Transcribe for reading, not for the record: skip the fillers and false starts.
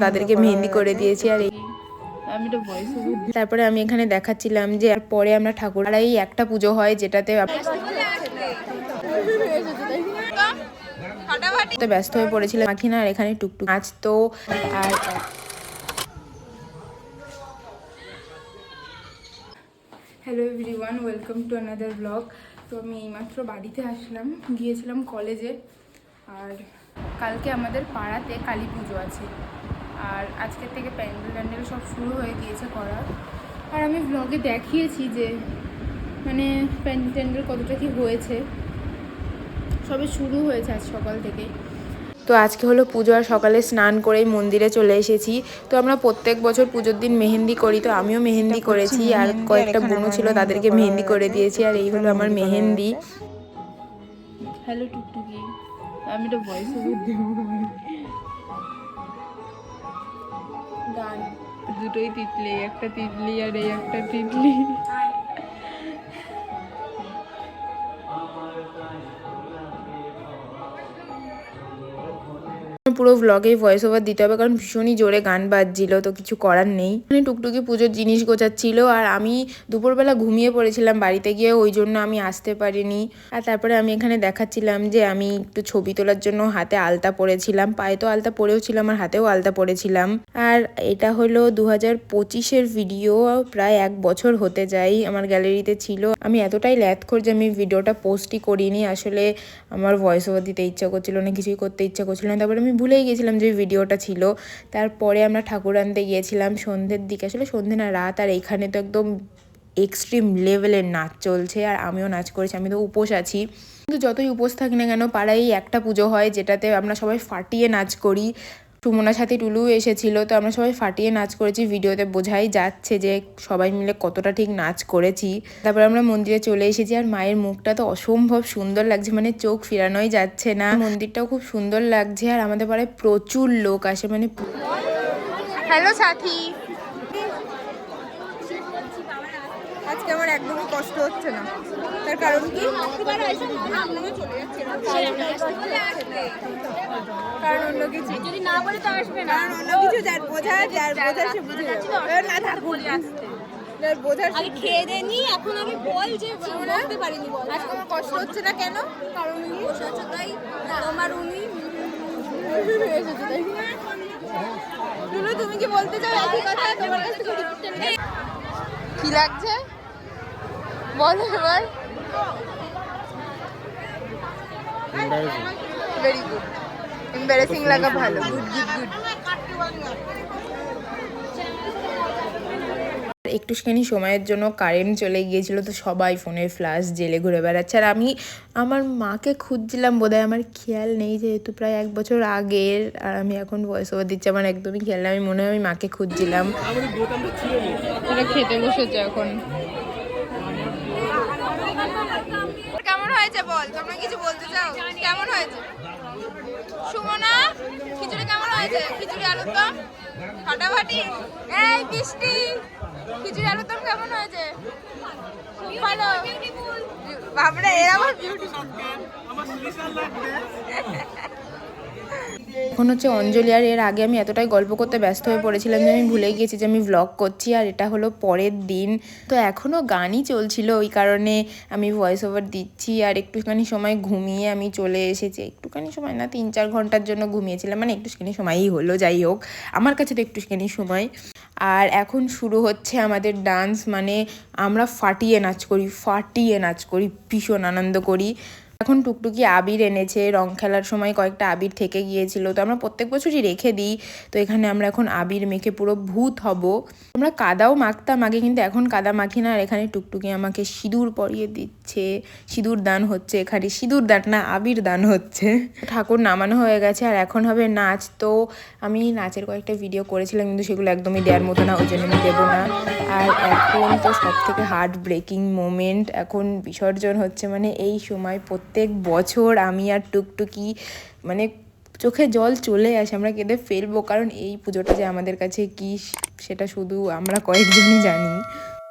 তাদেরকে মেহেন্দি করে দিয়েছি। আর তারপরে আমি এখানে দেখাচ্ছিলাম যে পরে আমরা ঠাকুর এই একটা পুজো হয় যেটাতে ব্যস্ত হয়ে পড়েছিলাম মাখিনা। আর এখানে টুকটুক নাচ তো। আর hello everyone, welcome to another blog. তো আমি এইমাত্র বাড়িতে আসলাম, গিয়েছিলাম কলেজে। আর কালকে আমাদের পাড়াতে কালী পুজো আছে, আর আজকের থেকে প্যান্ডেল সব শুরু হয়ে গিয়েছে করা। আর আমি ব্লগে দেখিয়েছি যে মানে প্যান্ডেল কতটা কি হয়েছে, সবে শুরু হয়েছে আজ সকাল থেকেই। তো আজকে হলো পুজো, আর সকালে স্নান করেই মন্দিরে চলে এসেছি। তো আমরা প্রত্যেক বছর পুজোর দিন মেহেন্দি করি, তো আমিও মেহেন্দি করেছি। আর কয়েকটা বোনও ছিল, তাদেরকে মেহেন্দি করে দিয়েছি। আর এই হলো আমার মেহেন্দি। হ্যালো টুকটুকি, আমি তো ভয়েস ওভার দেব। গান দুটোই তিতলি, একটা তিতলি আর এই একটা তিতলি। পুরো ভ্লগেই ভয়েস ওভার দিতে হবে, কারণ ভীষণই জোরে গান বাজছিল, তো কিছু করার নেই। মানে টুকটুকি পুজোর জিনিস গোছাচ্ছিল, আর আমি দুপুরবেলা ঘুমিয়ে পড়েছিলাম বাড়িতে গিয়ে, ওই জন্য আমি আসতে পারিনি। আর তারপরে আমি এখানে দেখাচ্ছিলাম যে আমি একটু ছবি তোলার জন্য হাতে আলতা পরেছিলাম, পায়ে তো আলতা পরেও ছিলাম আর হাতেও আলতা পরেছিলাম। আর এটা হলো 2025-এর ভিডিও, প্রায় 1 বছর হতে যায়। আমার গ্যালারিতে ছিল। আমি এতটাই ল্যাথখোর যে আমি ভিডিওটা পোস্টই করিনি। আসলে আমার ভয়েস ওভার দিতে ইচ্ছা করছিল না, কিছুই করতে ইচ্ছা করছিল না। তারপরে আমি ভুলেই গেছিলাম যে ভিডিওটা ছিল। তারপরে আমরা ঠাকুর আনতে গিয়েছিলাম সন্ধ্যের দিকে, আসলে সন্ধ্যে না রাত। আর এখানে তো একদম এক্সট্রিম লেভেলের নাচ চলছে, আর আমিও নাচ করেছি। আমি তো উপোস আছি, কিন্তু যতই উপোস থাকি না কেন পাড়ায় একটা পুজো হয় যেটাতে আমরা সবাই ফাটিয়ে নাচ করি। সুমনার সাথে টুলু এসেছিল, তো আমরা সবাই ফাটিয়ে নাচ করেছি। ভিডিওতে বোঝাই যাচ্ছে যে সবাই মিলে কতটা ঠিক নাচ করেছি। তারপর আমরা মন্দিরে চলে এসেছি, আর মায়ের মুখটা তো অসম্ভব সুন্দর লাগছে, মানে চোখ ফিরানোই যাচ্ছে না। মন্দিরটাও খুব সুন্দর লাগছে। আর আমাদের পাড়ায় প্রচুর লোক আসে, মানে হ্যালো সাথী। আজকে আমার একদমই কষ্ট হচ্ছে না, তার কারণ কি? কারণ অন্য কিছু, যদি না বলে তো আসবে না। অন্য কিছু যার বোঝা সে বুঝে যাবে না। থাকুন যার বোঝার আগে খেয়ে দেনি, এখন আমি বল যে বলতে পারিনি। বল আজকে আমার কষ্ট হচ্ছে না কেন? কারণ উনি বসেছে তাই, তোমার উনি এসেছে তাই। টুলু তুমি কি বলতে চাও একই কথা? তোমার কাছে কি লাগছে বল এবার। ভেরি গুড, এম্বারেসিং লাগা ভালো। Good good good. একটুখানি সময়ের জন্য কারেন্ট চলে গিয়েছিল, তো সবাই ফোনের ফ্ল্যাশ জেলে ঘুরে বেড়াচ্ছে। আর আমি আমার মাকে খুঁজছিলাম, বোধহয় আমার খেয়াল নেই, যেহেতু প্রায় 1 বছর আগের। আর আমি এখন ভয়েস ওভার দিচ্ছি, আমার একদমই খেয়াল নেই। আমি মনে হয় আমি মাকে খুঁজছিলাম। ওরা খেতে বসেছে এখন। কেমন হয়েছে বল, তোমরা কিছু বলতে চাও? কেমন হয়েছে সুমনা? খিচুড়ি কেমন হয়েছে? খিচুড়ি আলুর দম ফাটাফাটি। এই বৃষ্টি, খিচুড়ি আলুর দম কেমন হয়েছে? ভালো। বাপরে, এর আবার বিউটিফুল। এখন হচ্ছে অঞ্জলি। আর এর আগে আমি এতটাই গল্প করতে ব্যস্ত হয়ে পড়েছিলাম যে আমি ভুলে গিয়েছি যে আমি ভ্লগ করছি। আর এটা হলো পরের দিন, তো এখনও গানই চলছিল, ওই কারণে আমি ভয়েস ওভার দিচ্ছি। আর একটুখানি সময় ঘুমিয়ে আমি চলে এসেছি। একটুখানি সময় না, 3-4 ঘন্টার জন্য ঘুমিয়েছিলাম, মানে একটুখানি সময়ই হলো, যাই হোক আমার কাছে তো একটুখানি সময়। আর এখন শুরু হচ্ছে আমাদের ডান্স, মানে আমরা ফাটিয়ে নাচ করি, ভীষণ আনন্দ করি। এখন টুকটুকি আবির এনেছে, রং খেলার সময় কয়েকটা আবির থেকে গিয়েছিল, তো আমরা প্রত্যেক বছরই রেখে দিই। তো এখানে আমরা এখন আবির মেখে পুরো ভূত হব। আমরা কাদাও মাখতাম আগে, কিন্তু এখন কাদা মাখি না। আর এখানে টুকটুকি আমাকে সিঁদুর পরিয়ে দিচ্ছে, সিঁদুর দান হচ্ছে। এখানে সিঁদুর দান না, আবির দান হচ্ছে। ঠাকুর নামানো হয়ে গেছে, আর এখন হবে নাচ। তো আমি নাচের কয়েকটা ভিডিও করেছিলাম, কিন্তু সেগুলো একদমই দেওয়ার মতো না, ওই জন্য আমি দেবো না। আর এখন তো সব থেকে হার্ট ব্রেকিং মোমেন্ট, এখন বিসর্জন হচ্ছে। মানে এই সময় প্রত্যেক বছর আমি আর টুকটুকি মানে চোখে জল চলে আসে, আমরা কেঁদে ফেলবো। কারণ এই পুজোটা যে আমাদের কাছে কি, সেটা শুধু আমরা কয়েকজনই জানি।